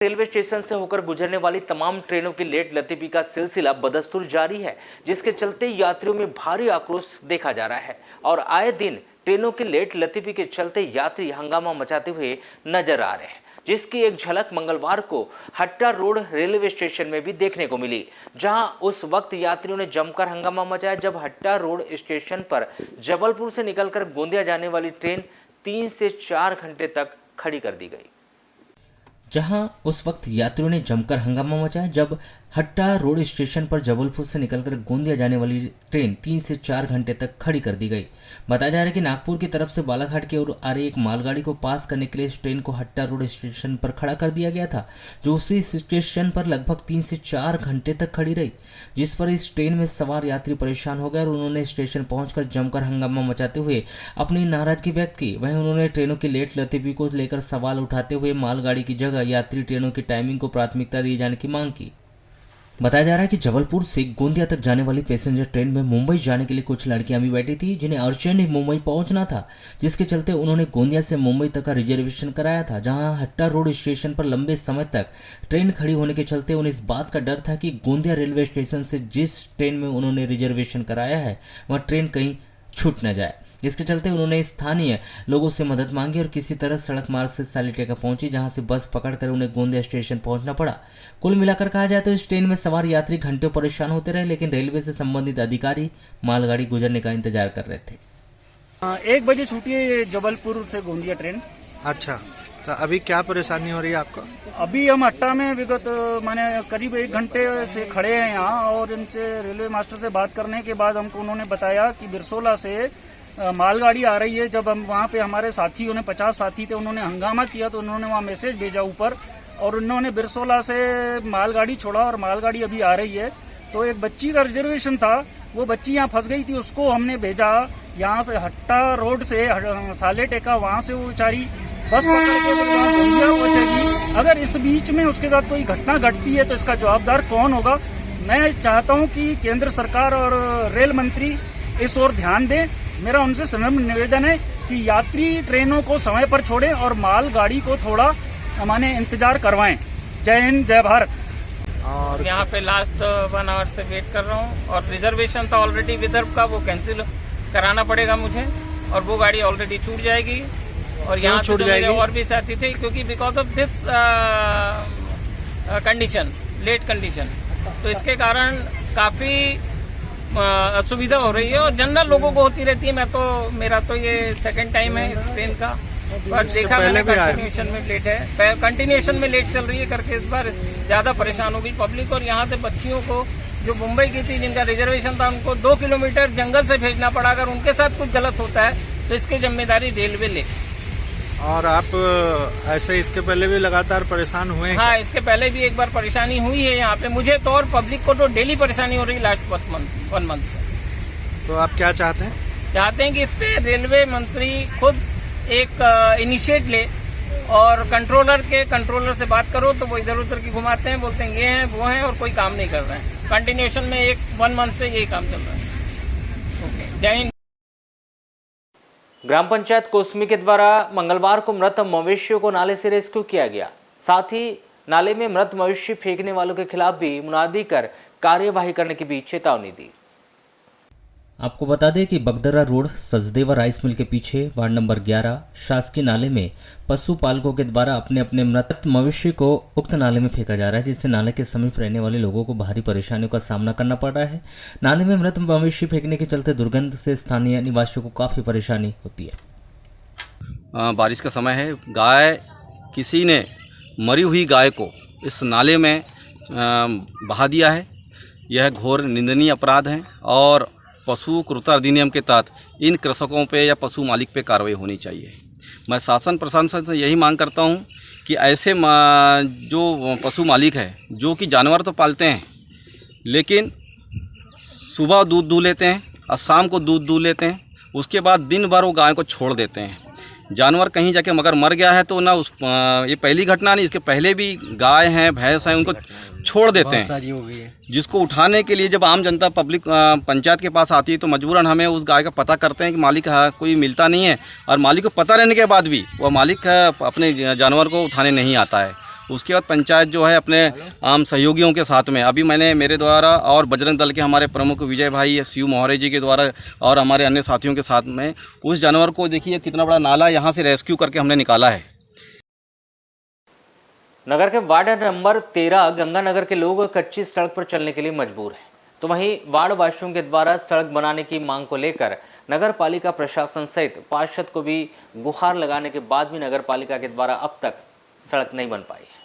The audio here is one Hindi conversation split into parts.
रेलवे स्टेशन से होकर गुजरने वाली तमाम ट्रेनों की लेट लतीफी का सिलसिला बदस्तूर जारी है, जिसके चलते यात्रियों में भारी आक्रोश देखा जा रहा है और आए दिन ट्रेनों की लेट लतीफी के चलते यात्री हंगामा मचाते हुए नजर आ रहे हैं, जिसकी एक झलक मंगलवार को हट्टा रोड रेलवे स्टेशन में भी देखने को मिली, जहां उस वक्त यात्रियों ने जमकर हंगामा मचाया जब हट्टा रोड स्टेशन पर जबलपुर से निकलकर गोंदिया जाने वाली ट्रेन 3 से 4 घंटे तक खड़ी कर दी गई। जहां उस वक्त यात्रियों ने जमकर हंगामा मचाया जब हट्टा रोड स्टेशन पर जबलपुर से निकलकर गोंदिया जाने वाली ट्रेन 3 से 4 घंटे तक खड़ी कर दी गई। बताया जा रहा है कि नागपुर की तरफ से बालाघाट की ओर आ रही एक मालगाड़ी को पास करने के लिए इस ट्रेन को हट्टा रोड स्टेशन पर खड़ा कर दिया गया था, जो उसी स्टेशन पर लगभग 3 से 4 घंटे तक खड़ी रही, जिस पर इस ट्रेन में सवार यात्री परेशान हो गए और उन्होंने स्टेशन पहुंचकर जमकर हंगामा मचाते हुए अपनी नाराजगी व्यक्त की। वहीं उन्होंने ट्रेनों की लेट लतीफी को लेकर सवाल उठाते हुए मालगाड़ी की जगह यात्री ट्रेनों की टाइमिंग को प्राथमिकता दिए जाने की मांग की। बताया जा रहा है कि जबलपुर से गोंदिया तक जाने वाली पैसेंजर ट्रेन में मुंबई जाने के लिए कुछ लड़कियां भी बैठी थी, जिन्हें अर्जेंट मुंबई पहुंचना था, जिसके चलते उन्होंने गोंदिया से मुंबई तक का रिजर्वेशन कराया था। जहां हट्टा रोड स्टेशन पर लंबे समय तक ट्रेन खड़ी होने के चलते उन्हें इस बात का डर था कि गोंदिया रेलवे स्टेशन से जिस ट्रेन में उन्होंने रिजर्वेशन कराया है वह ट्रेन कहीं छूट न जाए। इसके चलते उन्होंने स्थानीय लोगों से मदद मांगी और किसी तरह सड़क मार्ग से सालीटेका पहुंची, जहां से बस पकड़कर उन्हें गोंदिया स्टेशन पहुंचना पड़ा। कुल मिलाकर कहा जाए तो इस ट्रेन में सवार यात्री घंटों परेशान होते रहे, लेकिन रेलवे से संबंधित अधिकारी मालगाड़ी गुजरने का इंतजार कर रहे थे। 1 बजे छूटी है जबलपुर से गोंदिया ट्रेन। अच्छा, तो अभी क्या परेशानी हो रही है आपको? अभी हम हट्टा में विगत माने करीब 1 घंटे से खड़े हैं यहाँ, और इनसे रेलवे मास्टर से बात करने के बाद हमको उन्होंने बताया कि बिरसोला से मालगाड़ी आ रही है। जब हम वहाँ पे हमारे साथियों ने 50 साथी थे, उन्होंने हंगामा किया तो उन्होंने वहाँ मैसेज भेजा ऊपर, और उन्होंने बिरसोला से मालगाड़ी छोड़ा और मालगाड़ी अभी आ रही है। तो एक बच्ची का रिजर्वेशन था, वो बच्ची यहाँ फंस गई थी, उसको हमने भेजा यहाँ से हट्टा रोड से सालेटेका, वहाँ से वो बेचारी बस पकड़ के गोंदिया पहुंचेगी। अगर इस बीच में उसके साथ कोई घटना घटती है तो इसका जवाबदार कौन होगा? मैं चाहता हूँ कि केंद्र सरकार और रेल मंत्री इस ओर ध्यान दें। मेरा उनसे संदर्भ निवेदन है कि यात्री ट्रेनों को समय पर छोड़ें और मालगाड़ी को थोड़ा हमारे इंतजार करवाएं। जय हिंद, जय भारत। और यहाँ पे लास्ट 1 आवर से वेट कर रहा हूँ, और रिजर्वेशन था ऑलरेडी विदर्भ का, वो कैंसिल कराना पड़ेगा मुझे, और वो गाड़ी ऑलरेडी छूट जाएगी। और यहाँ छूट जाएगी और भी साथी थे, क्योंकि because of this condition, let condition, तो इसके कारण काफी असुविधा हो रही है और जनरल लोगों को होती रहती है। मेरा तो ये 2nd टाइम है इस ट्रेन का, पर देखा मैंने कंटिन्यूएशन में लेट है, कंटिन्यूएशन में लेट चल रही है करके इस बार ज्यादा परेशान हो गई पब्लिक। और यहाँ से बच्चियों को जो मुंबई की थी, जिनका रिजर्वेशन था, उनको 2 किलोमीटर जंगल से भेजना पड़ा। अगर उनके साथ कुछ गलत होता है तो इसकी जिम्मेदारी रेलवे ले। और आप ऐसे इसके पहले भी लगातार परेशान हुए हैं? हाँ, इसके पहले भी एक बार परेशानी हुई है यहाँ पे मुझे तो, और पब्लिक को तो डेली परेशानी हो रही है लास्ट 1 मंथ से। तो आप क्या चाहते हैं? चाहते हैं कि इस पे रेलवे मंत्री खुद एक इनिशिएट ले, और कंट्रोलर से बात करो तो वो इधर उधर की घुमाते हैं, बोलते हैं ये हैं वो हैं, और कोई काम नहीं कर रहे हैं। कंटिन्यूएशन में 1 मंथ से यही काम चल रहा है। ओके, जय हिंद। ग्राम पंचायत कोसमी के द्वारा मंगलवार को मृत मवेशियों को नाले से रेस्क्यू किया गया। साथ ही नाले में मृत मवेशी फेंकने वालों के खिलाफ भी मुनादी कर कार्यवाही करने की भी चेतावनी दी। आपको बता दें कि Bagdara road Sachdeva rice mill के पीछे वार्ड नंबर 11 शासकीय नाले में पशुपालकों के द्वारा अपने अपने मृत मवेशी को उक्त नाले में फेंका जा रहा है, जिससे नाले के समीप रहने वाले लोगों को भारी परेशानियों का सामना करना पड़ रहा है। नाले में मृत मवेशी फेंकने के चलते दुर्गंध से स्थानीय निवासियों को काफ़ी परेशानी होती है। बारिश का समय है, किसी ने मरी हुई गाय को इस नाले में बहा दिया है। यह घोर निंदनीय अपराध है और पशु क्रूरता अधिनियम के तहत इन कृषकों पे या पशु मालिक पे कार्रवाई होनी चाहिए। मैं शासन प्रशासन से यही मांग करता हूँ कि ऐसे जो पशु मालिक है, जो कि जानवर तो पालते हैं, लेकिन सुबह दूध दूह लेते हैं और शाम को दूध दूह लेते हैं, उसके बाद दिन भर वो गाय को छोड़ देते हैं। जानवर कहीं जाके मगर मर गया है तो ना ये पहली घटना नहीं, इसके पहले भी गाय हैं, भैंस हैं, उनको छोड़ देते हैं। सारी हो गई है। जिसको उठाने के लिए जब आम जनता पब्लिक पंचायत के पास आती है तो मजबूरन हमें उस गाय का पता करते हैं कि मालिक कोई मिलता नहीं है, और मालिक को पता रहने के बाद भी वह मालिक अपने जानवर को उठाने नहीं आता है। उसके बाद पंचायत जो है अपने आम सहयोगियों के साथ में, अभी मैंने मेरे द्वारा और बजरंग दल के हमारे प्रमुख विजय भाई शिव मोहरे जी के द्वारा और हमारे अन्य साथियों के साथ में उस जानवर को देखिए कितना बड़ा नाला यहाँ से रेस्क्यू करके हमने निकाला है। नगर के वार्ड नंबर 13 गंगानगर के लोग कच्ची सड़क पर चलने के लिए मजबूर हैं, तो वहीं वार्ड वासियों के द्वारा सड़क बनाने की मांग को लेकर नगर पालिका प्रशासन सहित पार्षद को भी गुहार लगाने के बाद भी नगर पालिका के द्वारा अब तक सड़क नहीं बन पाई है।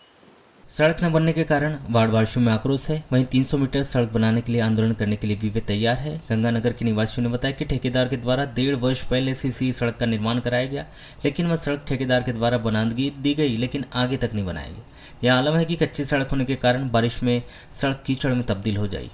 सड़क न बनने के कारण वार्ड वासियों में आक्रोश है। वहीं 300 मीटर सड़क बनाने के लिए आंदोलन करने के लिए भी वे तैयार है। गंगानगर के निवासियों ने बताया कि ठेकेदार के द्वारा 1.5 वर्ष पहले से इसी सड़क का निर्माण कराया गया, लेकिन वह सड़क ठेकेदार के द्वारा बना दी गई, लेकिन आगे तक नहीं बनाई गई। यह आलम है कि कच्ची सड़क होने के कारण बारिश में सड़क कीचड़ में तब्दील हो जाए,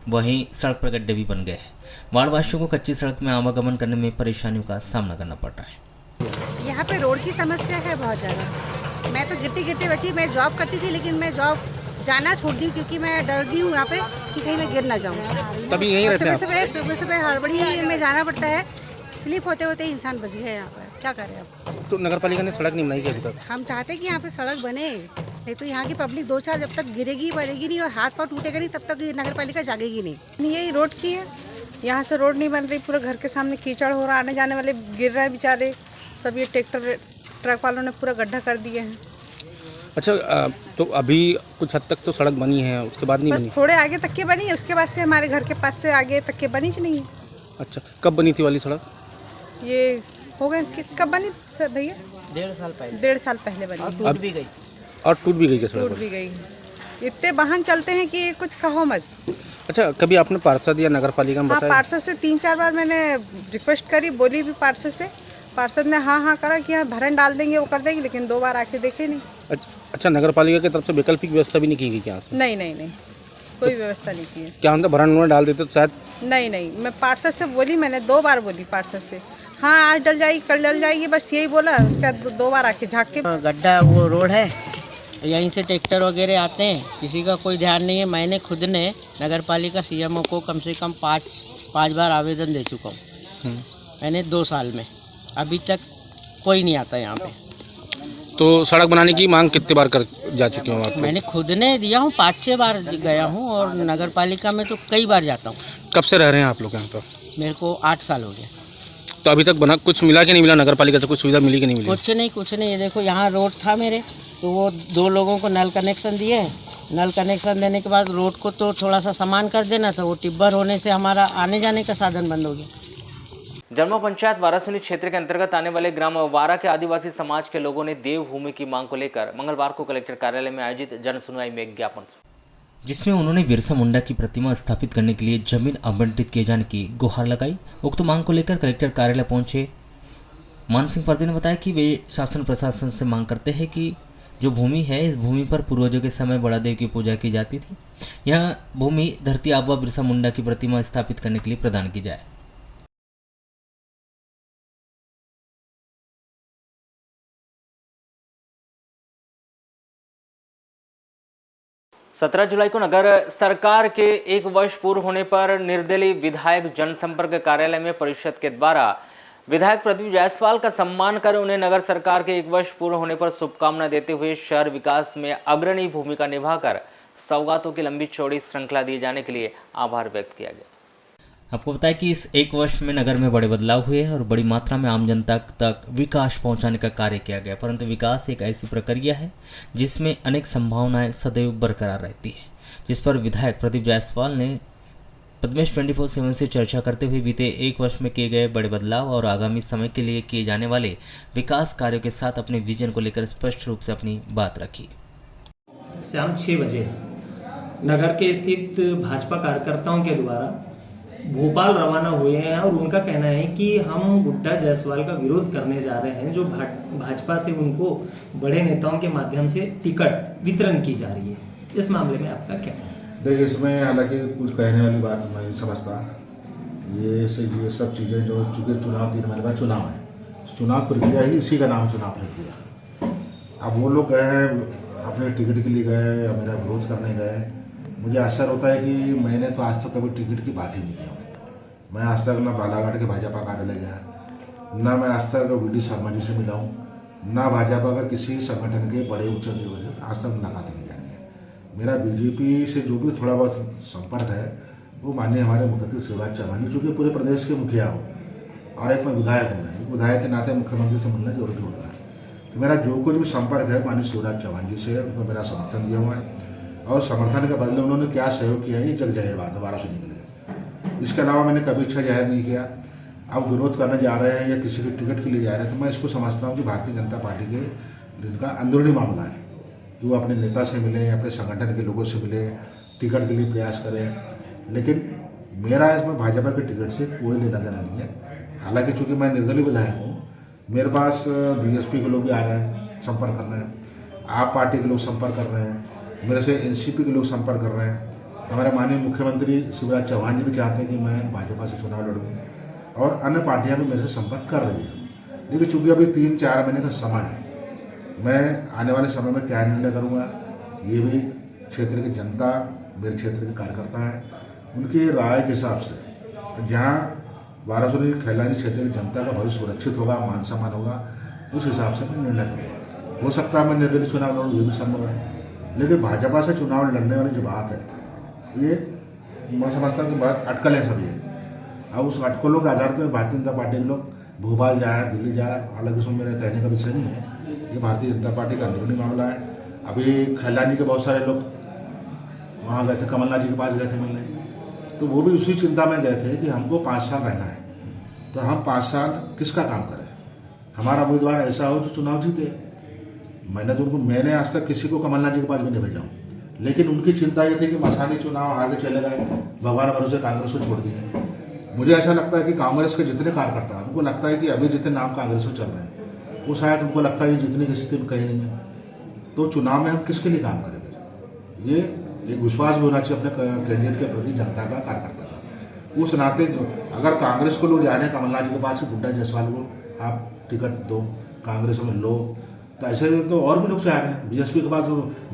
वहीं सड़क पर गड्ढे भी बन गए हैं। वार्ड वासियों को कच्ची सड़क में आवागमन करने में परेशानियों का सामना करना पड़ रहा है। यहाँ पे रोड की समस्या है बहुत ज़्यादा। मैं तो गिरती बची, मैं जॉब करती थी, लेकिन मैं जॉब जाना छोड़ दी क्योंकि मैं डरती हूँ यहाँ पे कि कहीं मैं गिर ना जाऊँ। तभी यहीं रहते हैं। सुबह हड़बड़ी में जाना पड़ता है, स्लिप होते होते इंसान बच गया यहाँ पर। क्या करें अब? तो नगर पालिका ने सड़क नहीं बनाई क्या अभी तक? हम चाहते हैं कि यहाँ पे सड़क बने, नहीं तो यहाँ की पब्लिक 2-4 जब तक गिरेगी बढ़ेगी नहीं और हाथ पाँव टूटेगा नहीं तब तक नगर पालिका जागेगी नहीं। यही रोड की है, यहाँ से रोड नहीं बन रही, पूरा घर के सामने कीचड़ हो रहा, आने जाने वाले गिर रहे हैं बेचारे सब। ये ट्रक वालों ने पूरा गड्ढा कर दिए हैं। अच्छा, तो अभी कुछ हद तक तो सड़क बनी है, उसके बाद नहीं बस बनी? थोड़े आगे तक के बनी है, उसके बाद से हमारे घर के पास से आगे तक के बनी नहीं है। अच्छा, कब बनी थी वाली सड़क? ये हो गए कब बनी भैया? 1.5 साल पहले बनी। और टूट भी गई क्या सड़क? टूट भी गई। इतने वाहन चलते हैं कि कुछ कहो मत। अच्छा, कभी आपने पार्षद या नगर पालिका में बताया? पार्षद से 3-4 बार मैंने रिक्वेस्ट करी, बोली भी पार्षद से। पार्षद ने हाँ करा कि यहाँ भरन डाल देंगे, वो कर देंगे, लेकिन 2 बार आके देखे नहीं। अच्छा, नगर पालिका की तरफ से वैकल्पिक व्यवस्था भी नहीं की गई क्या? नहीं, कोई व्यवस्था नहीं की है। क्या हम तो भरन उन्होंने डाल देते तो शायद? नहीं, मैं पार्षद से बोली, मैंने 2 बार बोली पार्षद से, हाँ आज डल जाएगी कल डल जाएगी, बस यही बोला। उसके बाद 2 बार आके झाँक के गड्ढा वो रोड है, यहीं से ट्रैक्टर वगैरह आते हैं, किसी का कोई ध्यान नहीं है। मैंने खुद ने नगर पालिका सीएमओ को कम से कम 5 बार आवेदन दे चुका हूँ मैंने 2 साल में, अभी तक कोई नहीं आता यहाँ पे। तो सड़क बनाने की मांग कितने बार कर जा चुके हो आप? मैंने खुद ने दिया हूँ, 5-6 बार गया हूँ और नगर पालिका में तो कई बार जाता हूँ। कब से रह रहे हैं आप लोग यहाँ पर? मेरे को 8 साल हो गया। तो अभी तक बना कुछ मिला कि नहीं मिला? नगर पालिका से कुछ सुविधा मिली कि नहीं मिली? कुछ नहीं। ये देखो, यहाँ रोड था मेरे, तो वो 2 लोगों को नल कनेक्शन दिए। नल कनेक्शन देने के बाद रोड को तो थोड़ा सा सामान कर देना था, वो टिब्बर होने से हमारा आने जाने का साधन बंद हो गया। जन्मा पंचायत वारासुनी क्षेत्र के अंतर्गत आने वाले ग्राम वारा के आदिवासी समाज के लोगों ने देवभूमि की मांग को लेकर मंगलवार को कलेक्टर कार्यालय में आयोजित जनसुनवाई में एक ज्ञापन, जिसमें उन्होंने बिरसा मुंडा की प्रतिमा स्थापित करने के लिए जमीन आवंटित किए जाने की गुहार लगाई। उक्त मांग को लेकर कलेक्टर कार्यालय पहुंचे मान सिंह पर्दे ने बताया कि वे शासन प्रशासन से मांग करते हैं कि जो भूमि है, इस भूमि पर पूर्वजों के समय बड़ा देव की पूजा की जाती थी। यह भूमि धरती आबा बिरसा मुंडा की प्रतिमा स्थापित करने के लिए प्रदान की जाए। 17 जुलाई को नगर सरकार के 1 वर्ष पूर्व होने पर निर्दलीय विधायक जनसंपर्क कार्यालय में परिषद के द्वारा विधायक प्रदीप जायसवाल का सम्मान कर उन्हें नगर सरकार के 1 वर्ष पूर्ण होने पर शुभकामना देते हुए शहर विकास में अग्रणी भूमिका निभाकर सौगातों की लंबी चौड़ी श्रृंखला दिए जाने के लिए आभार व्यक्त किया गया। आपको बताया कि इस 1 वर्ष में नगर में बड़े बदलाव हुए हैं और बड़ी मात्रा में आम जनता तक विकास पहुंचाने का कार्य किया गया, परंतु विकास एक ऐसी प्रक्रिया है जिसमें अनेक संभावनाएं सदैव बरकरार रहती है, जिस पर विधायक प्रदीप जायसवाल ने पद्मेश 24/7 से चर्चा करते हुए बीते 1 वर्ष में किए गए बड़े बदलाव और आगामी समय के लिए किए जाने वाले विकास कार्यों के साथ अपने विजन को लेकर स्पष्ट रूप से अपनी बात रखी। शाम 6 बजे नगर के स्थित भाजपा कार्यकर्ताओं के द्वारा भोपाल रवाना हुए हैं और उनका कहना है कि हम गुड्डा जायसवाल का विरोध करने जा रहे हैं, जो भाजपा से उनको बड़े नेताओं के माध्यम से टिकट वितरण की जा रही है। इस मामले में आपका क्या है? देखिए, इसमें हालांकि कुछ कहने वाली बात मैं नहीं समझता। ये सब चीज़ें जो चूँकि चुनाव 3 महीने बाद चुनाव है, चुनाव प्रक्रिया ही इसी का नाम चुनाव प्रक्रिया। अब वो लोग गए हैं अपने टिकट के लिए गए या मेरा विरोध करने गए, मुझे आश्चर्य होता है कि मैंने तो आज तक कभी टिकट की बात ही नहीं किया। मैं आज तक ना बालाघाट के भाजपा कार्यालय गया, ना मैं आज तक वीडी शर्मा जी से मिला हूँ, ना भाजपा का किसी संगठन के बड़े उच्च आज तक मुलाकात नहीं जानी है। मेरा बीजेपी से जो भी थोड़ा बहुत संपर्क है वो माननीय हमारे मुख्यमंत्री शिवराज चौहान जी, चूँकि पूरे प्रदेश के मुखिया हो और एक मैं विधायक हूँ, एक विधायक के नाते मुख्यमंत्री से मिलना जरूरी होता है। तो मेरा जो कुछ भी संपर्क है माननीय शिवराज चौहान जी से, उनको मेरा समर्थन दिया हुआ है और समर्थन के बदले उन्होंने क्या सहयोग किया है ये जग जाहिर बात है, वाराणसी निकले। इसके अलावा मैंने कभी इच्छा जाहिर नहीं किया। अब विरोध करने जा रहे हैं या किसी के टिकट के लिए जा रहे हैं तो मैं इसको समझता हूँ कि भारतीय जनता पार्टी के इनका अंदरूनी मामला है कि वो अपने नेता से मिले, अपने संगठन के लोगों से मिले, टिकट के लिए प्रयास करें। लेकिन मेरा इसमें भाजपा के टिकट से कोई लेना देना नहीं है। हालांकि चूँकि मैं निर्दलीय विधायक हूँ, मेरे पास बीएसपी के लोग भी आ रहे हैं, संपर्क कर रहे हैं, आप पार्टी के लोग संपर्क कर रहे हैं, मेरे से एनसीपी के लोग संपर्क कर रहे हैं। हमारे माननीय मुख्यमंत्री शिवराज चौहान जी भी चाहते हैं कि मैं भाजपा से चुनाव लड़ूँ और अन्य पार्टियां भी मेरे से संपर्क कर रही हैं। लेकिन चूँकि अभी 3-4 महीने का समय है, मैं आने वाले समय में क्या निर्णय करूँगा ये भी क्षेत्र की जनता, मेरे क्षेत्र के कार्यकर्ता हैं, उनकी राय के हिसाब से जहाँ वाराणसी खैलानी क्षेत्र की जनता का भविष्य सुरक्षित होगा, मान सम्मान होगा, उस हिसाब से मैं निर्णय करूँगा। हो सकता है मैं निर्दलीय चुनाव लड़ूँ, ये भी संभव है। लेकिन भाजपा से चुनाव लड़ने वाली जो बात है ये मैं समझता हूँ कि बहुत अटकलें सभी है। अब उस अटकलों के आधार पर भारतीय जनता पार्टी के लोग भोपाल जाए, दिल्ली जाए, हालांकि उसमें मेरा कहने का विषय नहीं है, ये भारतीय जनता पार्टी का अंदरूनी मामला है। अभी खैलानी के बहुत सारे लोग वहाँ गए थे, कमलनाथ जी के पास गए थे मिलने, तो वो भी उसी चिंता में गए थे कि हमको 5 साल रहना है, तो हम 5 साल किसका काम करें, हमारा उम्मीदवार ऐसा हो जो चुनाव जीते। मैंने आज तक किसी को कमलनाथ जी के पास भी नहीं भेजा हूँ, लेकिन उनकी चिंता ये थी कि मसानी चुनाव आगे चले गए, भगवान भरोसे कांग्रेस को छोड़ दिए। मुझे ऐसा लगता है कि कांग्रेस के जितने कार्यकर्ता हैं उनको लगता है कि अभी जितने नाम कांग्रेस में चल रहे हैं वो शायद उनको लगता है कि जितने की स्थिति में कहीं नहीं है, तो चुनाव में हम किसके लिए काम करेंगे। ये एक विश्वास भी होना चाहिए अपने कैंडिडेट के प्रति जनता का, कार्यकर्ता का। उस नाते अगर कांग्रेस को लोग जाने कमलनाथ जी के पास गुड्डा जायसवाल को आप टिकट दो, कांग्रेस में लो, तो ऐसे तो और भी लोग चाह रहे हैं। बीएसपी के पास,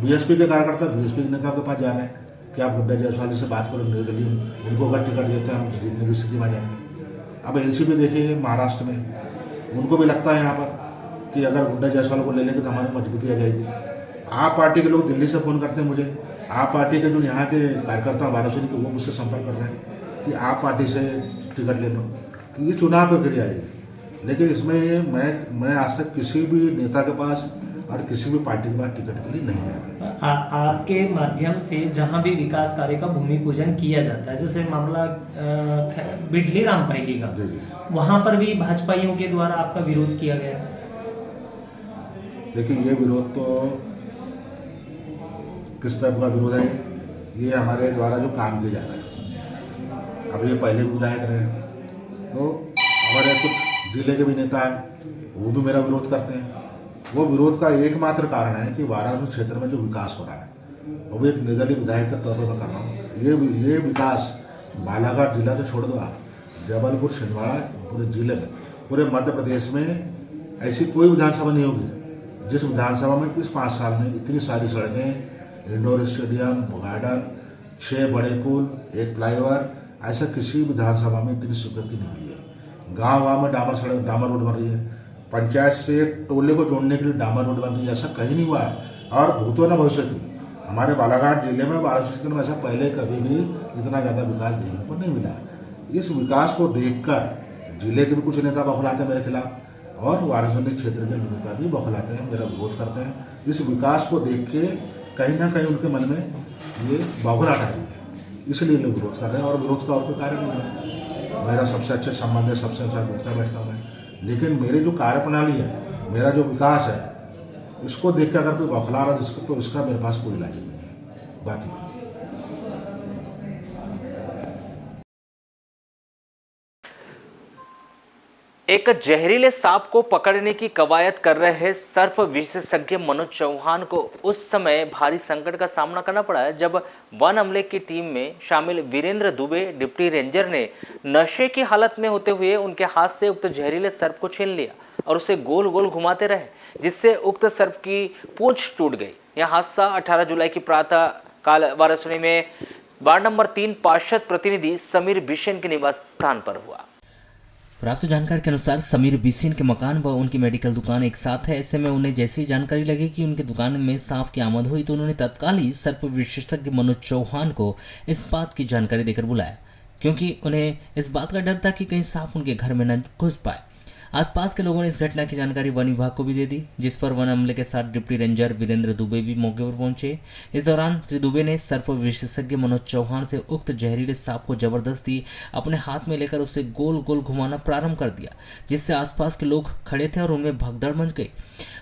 बीएसपी के कार्यकर्ता बीएसपी के नेताओं के पास जा रहे हैं कि आप गुड्डा जायसवाल से बात करो, निर्दलीय, उनको अगर टिकट देते हैं हम जीतने की स्थिति में आ जाएंगे। अब एनसीपी देखिए महाराष्ट्र में, उनको भी लगता है यहाँ पर कि अगर गुड्डा जायसवाल को ले लेंगे तो हमारी मजबूती आ जाएगी। आप पार्टी के लोग दिल्ली से फ़ोन करते हैं मुझे, आप पार्टी के जो यहाँ के कार्यकर्ता वाराणसी के वो मुझसे संपर्क कर रहे हैं कि आप पार्टी से टिकट ले लो। तो ये चुनाव प्रक्रिया है, लेकिन इसमें मैं आज तक किसी भी नेता के पास और किसी भी पार्टी के पास टिकट के लिए नहीं गया। आपके माध्यम से जहां भी विकास कार्य का भूमि पूजन किया जाता है, जैसे मामला बिडली राम पायली का, वहां पर भी भाजपाइयों के द्वारा आपका विरोध किया गया। देखिए ये विरोध तो किस तरह का विरोध है, ये हमारे द्वारा जो काम किया जा रहा है। अब ये पहले भी विधायक रहे, तो हमारे कुछ जिले के भी नेता हैं वो भी मेरा विरोध करते हैं। वो विरोध का एकमात्र कारण है कि वाराणसी क्षेत्र में जो विकास हो रहा है वो भी एक निर्दलीय विधायक के तौर पर मैं कर रहा हूँ। ये विकास बालाघाट जिला से छोड़ दो आप, जबलपुर, छिंदवाड़ा, पूरे जिले में, पूरे मध्य प्रदेश में ऐसी कोई विधानसभा नहीं होगी जिस विधानसभा में इस 5 साल में इतनी सारी सड़कें, इंडोर स्टेडियम, गार्डन, 6 बड़े पुल, 1 फ्लाईओवर, ऐसा किसी विधानसभा में इतनी स्वीकृति नहीं मिली है। गाँव में डामर रोड बन रही है, पंचायत से टोले को जोड़ने के लिए डामर रोड बन रही है, ऐसा कहीं नहीं हुआ है। और भूतो न भविष्य हमारे बालाघाट जिले में, वाराणसी क्षेत्र में ऐसा पहले कभी भी इतना ज़्यादा विकास देखने को नहीं मिला। इस विकास को देखकर जिले के भी कुछ नेता बौखलाते हैं मेरे खिलाफ और वाराणसी क्षेत्र के नेता भी बौखलाते हैं, मेरा विरोध करते हैं। इस विकास को देख के कहीं ना कहीं उनके मन में ये बौखलाहट आ रही है, इसलिए लोग विरोध कर रहे हैं। और विरोध का और कोई कारण नहीं है। मेरा सबसे अच्छे संबंध है, सबसे अच्छा उठता बैठता हूँ मैं, लेकिन मेरे जो कार्यप्रणाली है, मेरा जो विकास है, इसको देख कर अगर कोई बौखला रहा है तो इसका मेरे पास कोई इलाज नहीं है। बात ही एक जहरीले सांप को पकड़ने की कवायद कर रहे सर्प विशेषज्ञ मनोज चौहान को उस समय भारी संकट का सामना करना पड़ा है जब वन अमले की टीम में शामिल वीरेंद्र दुबे डिप्टी रेंजर ने नशे की हालत में होते हुए उनके हाथ से उक्त जहरीले सर्प को छीन लिया और उसे गोल गोल घुमाते रहे, जिससे उक्त सर्प की पूंछ टूट गई। यह हादसा 18 जुलाई की प्रातः काल वाराणसी में वार्ड नंबर 3 पार्षद प्रतिनिधि समीर बिशन के निवास स्थान पर हुआ। प्राप्त जानकारी के अनुसार समीर बिसिन के मकान व उनकी मेडिकल दुकान एक साथ है। ऐसे में उन्हें जैसी ही जानकारी लगी कि उनकी दुकान में सांप की आमद हुई तो उन्होंने तत्काल ही सर्प विशेषज्ञ मनोज चौहान को इस बात की जानकारी देकर बुलाया, क्योंकि उन्हें इस बात का डर था कि कहीं सांप उनके घर में न घुस पाए। आसपास के लोगों ने इस घटना की जानकारी वन विभाग को भी दे दी, जिस पर वन अमले के साथ डिप्टी रेंजर वीरेंद्र दुबे भी मौके पर पहुंचे। इस दौरान श्री दुबे ने सर्प विशेषज्ञ मनोज चौहान से उक्त जहरीले सांप को जबरदस्ती अपने हाथ में लेकर उसे गोल गोल घुमाना प्रारंभ कर दिया, जिससे आसपास के लोग खड़े थे और उनमें भगदड़ मच गई।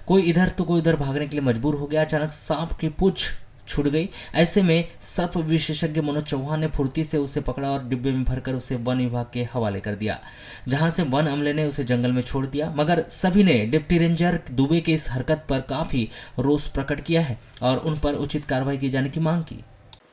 कोई इधर तो कोई उधर भागने के लिए मजबूर हो गया। अचानक सांप की पूंछ छूट गई। ऐसे में सर्प विशेषज्ञ मनोज चौहान ने फुर्ती से उसे पकड़ा और डिब्बे में भरकर उसे वन विभाग के हवाले कर दिया, जहां से वन अमले ने उसे जंगल में छोड़ दिया। मगर सभी ने डिप्टी रेंजर दुबे के इस हरकत पर काफी रोष प्रकट किया है और उन पर उचित कार्रवाई की जाने की मांग की।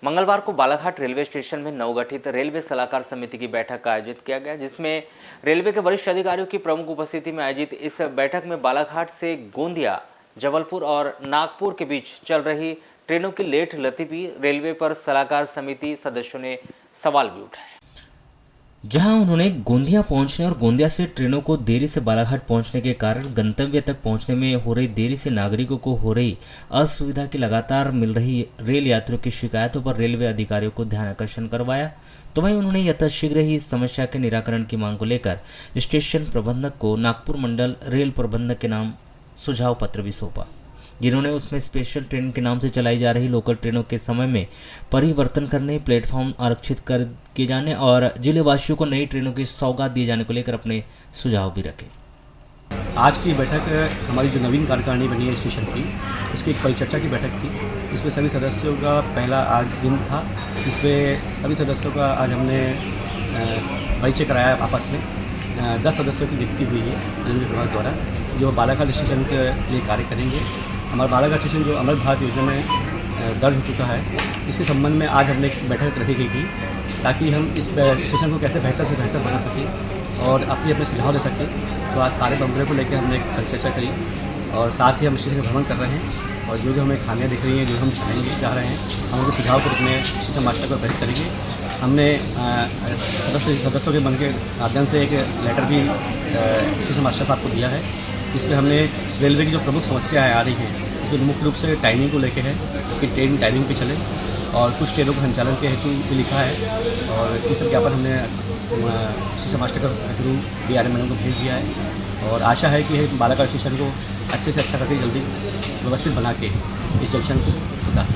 मंगलवार को बालाघाट रेलवे स्टेशन में नवगठित रेलवे सलाहकार समिति की बैठक का आयोजित किया गया, जिसमें रेलवे के वरिष्ठ अधिकारियों की प्रमुख उपस्थिति में आयोजित इस बैठक में बालाघाट से गोंदिया, जबलपुर और नागपुर के बीच चल रही ट्रेनों की लेट लतीफी रेलवे पर सलाहकार समिति सदस्यों ने सवाल भी उठाए, जहां उन्होंने गोंदिया पहुंचने और गोंदिया से ट्रेनों को देरी से बालाघाट पहुंचने के कारण गंतव्य तक पहुंचने में हो रही देरी से नागरिकों को हो रही असुविधा की लगातार मिल रही रेल यात्रियों की शिकायतों पर रेलवे अधिकारियों को ध्यान आकर्षण करवाया। तो वहीं उन्होंने यथाशीघ्र ही इस समस्या के निराकरण की मांग को लेकर स्टेशन प्रबंधक को नागपुर मंडल रेल प्रबंधक के नाम सुझाव पत्र भी सौंपा, जिन्होंने उसमें स्पेशल ट्रेन के नाम से चलाई जा रही लोकल ट्रेनों के समय में परिवर्तन करने, प्लेटफॉर्म आरक्षित कर किए जाने और जिले वासियों को नई ट्रेनों की सौगात दिए जाने को लेकर अपने सुझाव भी रखे। आज की बैठक हमारी जो नवीन कार्यकारिणी बनी है स्टेशन की, उसकी एक परिचर्चा की बैठक थी। इसमें सभी सदस्यों का पहला आज दिन था, जिसमें सभी सदस्यों का आज हमने परिचय कराया आपस में। 10 सदस्यों की नियुक्ति हुई है रेलवे विभाग द्वारा, जो बालाघाट स्टेशन के लिए कार्य करेंगे। हमारा बालाघाट स्टेशन जो अमृत भारत योजना में दर्ज हो चुका है, इसके संबंध में आज हमने एक बैठक रखी गई थी, ताकि हम इस स्टेशन को कैसे बेहतर से बेहतर बना सकें और अपने सुझाव दे सकें। तो आज सारे बंदरे को लेकर हमने एक चर्चा करी और साथ ही हम स्टेशन का भ्रमण कर रहे हैं और जो हमें खामियाँ दिख रही हैं, जो हम चाह रहे हैं, हम उनके सुझाव को अपने स्टेशन मास्टर को बेहतर करेंगे। हमने सदस्यों के मन के माध्यम से एक लेटर भी स्टेशन मास्टर साहब को दिया है, जिसमें हमने रेलवे की जो प्रमुख समस्याएं आ रही हैं, जो मुख्य रूप से टाइमिंग को लेकर है कि ट्रेन टाइमिंग पे चले और कुछ ट्रेनों के संचालन के हेतु भी लिखा है और इस ज्ञापन हमने स्टेशन मास्टर के थ्रू DRM मैडम को भेज दिया है और आशा है कि बालाघाट स्टेशन को अच्छे से अच्छा करके जल्दी व्यवस्थित बना के इस जंक्शन को सुधार।